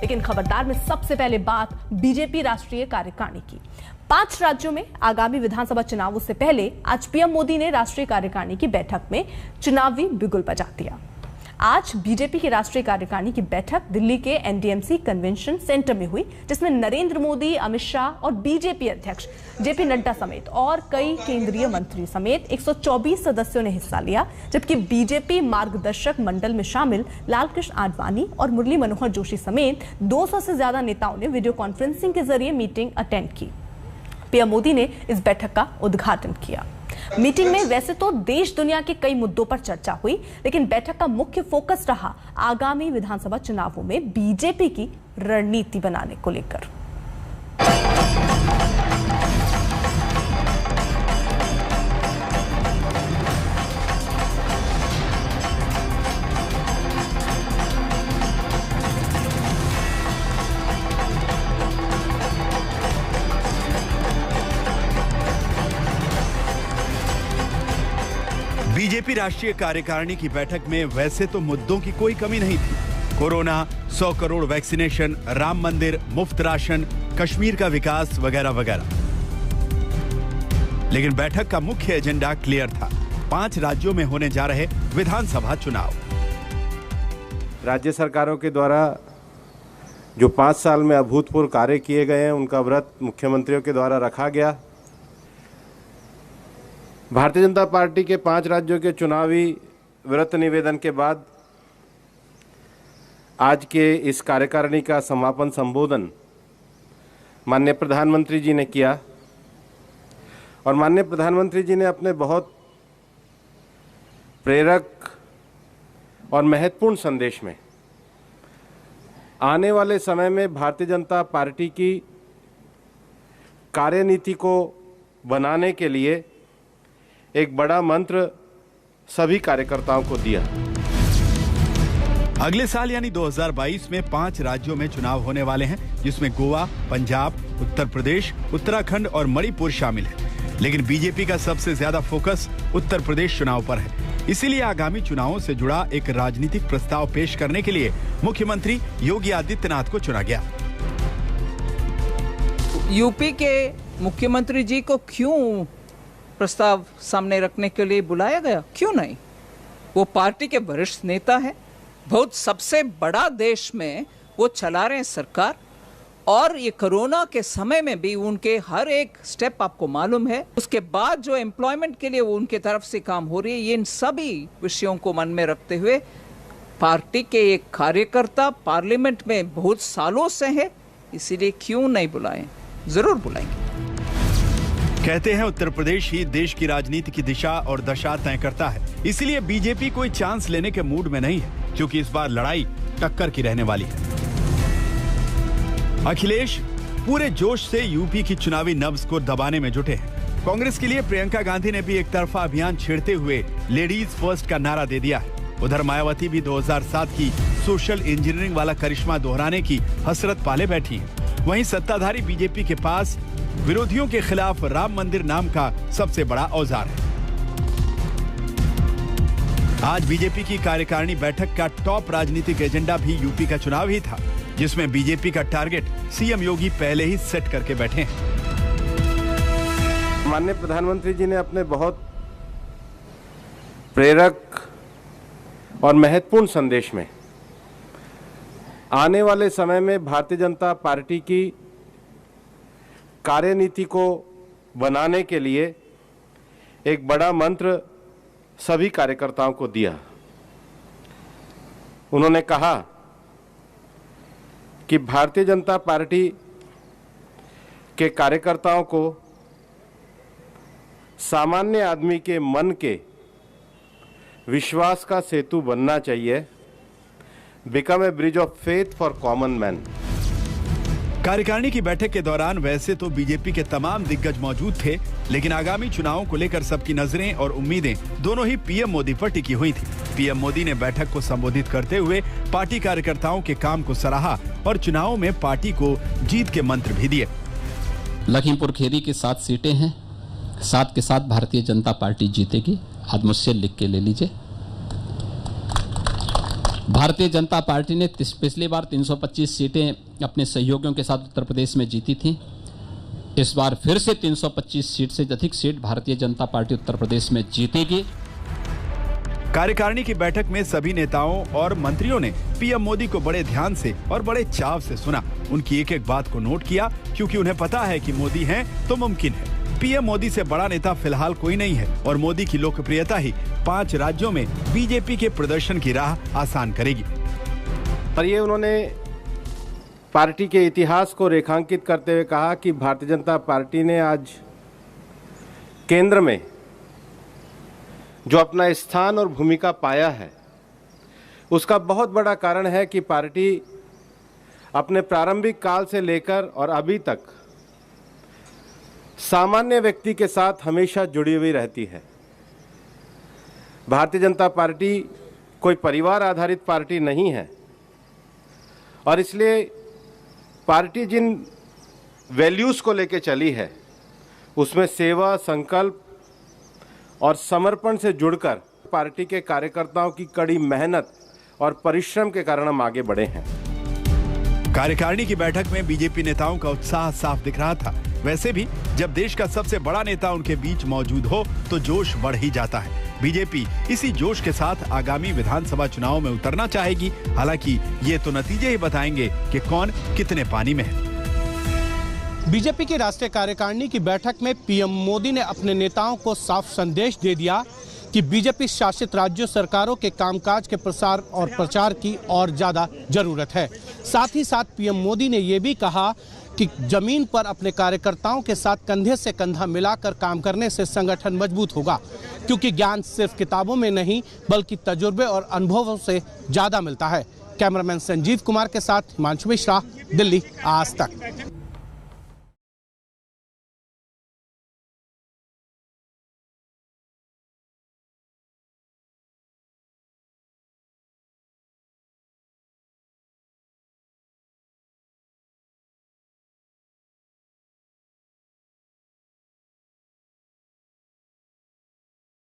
लेकिन खबरदार में सबसे पहले बात बीजेपी राष्ट्रीय कार्यकारिणी की। 5 राज्यों में आगामी विधानसभा चुनावों से पहले आज पीएम मोदी ने राष्ट्रीय कार्यकारिणी की बैठक में चुनावी बिगुल बजा दिया। आज बीजेपी की राष्ट्रीय कार्यकारिणी की बैठक दिल्ली के एनडीएमसी कन्वेंशन सेंटर में हुई, जिसमें नरेंद्र मोदी, अमित शाह और बीजेपी अध्यक्ष जेपी नड्डा समेत और कई केंद्रीय मंत्री समेत 124 सदस्यों ने हिस्सा लिया। जबकि बीजेपी मार्गदर्शक मंडल में शामिल लालकृष्ण आडवाणी और मुरली मनोहर जोशी समेत 200 से ज्यादा नेताओं ने वीडियो कॉन्फ्रेंसिंग के जरिए मीटिंग अटेंड की। पीएम मोदी ने इस बैठक का उद्घाटन किया। मीटिंग में वैसे तो देश दुनिया के कई मुद्दों पर चर्चा हुई, लेकिन बैठक का मुख्य फोकस रहा आगामी विधानसभा चुनावों में बीजेपी की रणनीति बनाने को लेकर। बीजेपी राष्ट्रीय कार्यकारिणी की बैठक में वैसे तो मुद्दों की कोई कमी नहीं थी। कोरोना, 100 करोड़ वैक्सीनेशन, राम मंदिर, मुफ्त राशन, कश्मीर का विकास वगैरह वगैरह। लेकिन बैठक का मुख्य एजेंडा क्लियर था, 5 राज्यों में होने जा रहे विधानसभा चुनाव। राज्य सरकारों के द्वारा जो 5 साल में अभूतपूर्व कार्य किए गए हैं, उनका व्रत मुख्यमंत्रियों के द्वारा रखा गया। भारतीय जनता पार्टी के 5 राज्यों के चुनावी व्रत निवेदन के बाद आज के इस कार्यकारिणी का समापन संबोधन माननीय प्रधानमंत्री जी ने किया और माननीय प्रधानमंत्री जी ने अपने बहुत प्रेरक और महत्वपूर्ण संदेश में आने वाले समय में भारतीय जनता पार्टी की कार्यनीति को बनाने के लिए एक बड़ा मंत्र सभी कार्यकर्ताओं को दिया। अगले साल यानी 2022 में 5 राज्यों में चुनाव होने वाले हैं, जिसमें गोवा, पंजाब, उत्तर प्रदेश, उत्तराखंड और मणिपुर शामिल है। लेकिन बीजेपी का सबसे ज्यादा फोकस उत्तर प्रदेश चुनाव पर है। इसीलिए आगामी चुनावों से जुड़ा एक राजनीतिक प्रस्ताव पेश करने के लिए मुख्यमंत्री योगी आदित्यनाथ को चुना गया। यूपी के मुख्यमंत्री जी को क्यों प्रस्ताव सामने रखने के लिए बुलाया गया? क्यों नहीं? वो पार्टी के वरिष्ठ नेता हैं, बहुत सबसे बड़ा देश में वो चला रहे हैं सरकार, और ये कोरोना के समय में भी उनके हर एक स्टेप आपको मालूम है। उसके बाद जो एम्प्लॉयमेंट के लिए वो उनके तरफ से काम हो रही है, ये इन सभी विषयों को मन में रखते हुए पार्टी के एक कार्यकर्ता पार्लियामेंट में बहुत सालों से है, इसीलिए क्यों नहीं बुलाएं? जरूर बुलाएंगे। कहते हैं उत्तर प्रदेश ही देश की राजनीति की दिशा और दशा तय करता है। इसलिए बीजेपी कोई चांस लेने के मूड में नहीं है, क्योंकि इस बार लड़ाई टक्कर की रहने वाली है। अखिलेश पूरे जोश से यूपी की चुनावी नब्ज को दबाने में जुटे हैं। कांग्रेस के लिए प्रियंका गांधी ने भी एक तरफा अभियान छेड़ते हुए लेडीज फर्स्ट का नारा दे दिया है। उधर मायावती भी 2007 की सोशल इंजीनियरिंग वाला करिश्मा दोहराने की हसरत पाले बैठी है। वहीं सत्ताधारी बीजेपी के पास विरोधियों के खिलाफ राम मंदिर नाम का सबसे बड़ा औजार है। आज बीजेपी की कार्यकारिणी बैठक का टॉप राजनीतिक एजेंडा भी यूपी का चुनाव ही था, जिसमें बीजेपी का टारगेट सीएम योगी पहले ही सेट करके बैठे हैं। माननीय प्रधानमंत्री जी ने अपने बहुत प्रेरक और महत्वपूर्ण संदेश में आने वाले समय में भारतीय जनता पार्टी की कार्यनीति को बनाने के लिए एक बड़ा मंत्र सभी कार्यकर्ताओं को दिया। उन्होंने कहा कि भारतीय जनता पार्टी के कार्यकर्ताओं को सामान्य आदमी के मन के विश्वास का सेतु बनना चाहिए, become a bridge of faith for common man. कार्यकारिणी की बैठक के दौरान वैसे तो बीजेपी के तमाम दिग्गज मौजूद थे, लेकिन आगामी चुनावों को लेकर सबकी नजरें और उम्मीदें दोनों ही पीएम मोदी पर टिकी हुई थी। पीएम मोदी ने बैठक को संबोधित करते हुए पार्टी कार्यकर्ताओं के काम को सराहा और चुनावों में पार्टी को जीत के मंत्र भी दिए। लखीमपुर खीरी की 7 सीटें हैं, 7 के 7 भारतीय जनता पार्टी जीतेगी। आज मुझसे लिख के ले लीजिए। भारतीय जनता पार्टी ने पिछली बार 325 सीटें अपने सहयोगियों के साथ उत्तर प्रदेश में जीती थी। इस बार फिर से 325 सीट से अधिक सीट भारतीय जनता पार्टी उत्तर प्रदेश में जीतेगी। कार्यकारिणी की बैठक में सभी नेताओं और मंत्रियों ने पीएम मोदी को बड़े ध्यान से और बड़े चाव से सुना। उनकी एक एक बात को नोट किया, क्योंकि उन्हें पता है कि मोदी हैं तो मुमकिन है। पीएम मोदी से बड़ा नेता फिलहाल कोई नहीं है और मोदी की लोकप्रियता ही 5 राज्यों में बीजेपी के प्रदर्शन की राह आसान करेगी। और ये उन्होंने पार्टी के इतिहास को रेखांकित करते हुए कहा कि भारतीय जनता पार्टी ने आज केंद्र में जो अपना स्थान और भूमिका पाया है, उसका बहुत बड़ा कारण है कि पार्टी अपने प्रारंभिक काल से लेकर और अभी तक सामान्य व्यक्ति के साथ हमेशा जुड़ी हुई रहती है। भारतीय जनता पार्टी कोई परिवार आधारित पार्टी नहीं है और इसलिए पार्टी जिन वैल्यूज़ को लेकर चली है, उसमें सेवा, संकल्प और समर्पण से जुड़कर पार्टी के कार्यकर्ताओं की कड़ी मेहनत और परिश्रम के कारण हम आगे बढ़े हैं। कार्यकारिणी की बैठक में बीजेपी नेताओं का उत्साह साफ दिख रहा था। वैसे भी जब देश का सबसे बड़ा नेता उनके बीच मौजूद हो तो जोश बढ़ ही जाता है। बीजेपी इसी जोश के साथ आगामी विधानसभा चुनाव में उतरना चाहेगी। हालांकि ये तो नतीजे ही बताएंगे कि कौन कितने पानी में है। बीजेपी की राष्ट्रीय कार्यकारिणी की बैठक में पीएम मोदी ने अपने नेताओं को साफ संदेश दे दिया कि बीजेपी शासित राज्यों सरकारों के कामकाज के प्रसार और प्रचार की और ज्यादा जरूरत है। साथ ही साथ पीएम मोदी ने ये भी कहा कि जमीन पर अपने कार्यकर्ताओं के साथ कंधे से कंधा मिलाकर काम करने से संगठन मजबूत होगा, क्योंकि ज्ञान सिर्फ किताबों में नहीं बल्कि तजुर्बे और अनुभवों से ज्यादा मिलता है। कैमरामैन संजीव कुमार के साथ हिमांशु मिश्रा, दिल्ली, आज तक।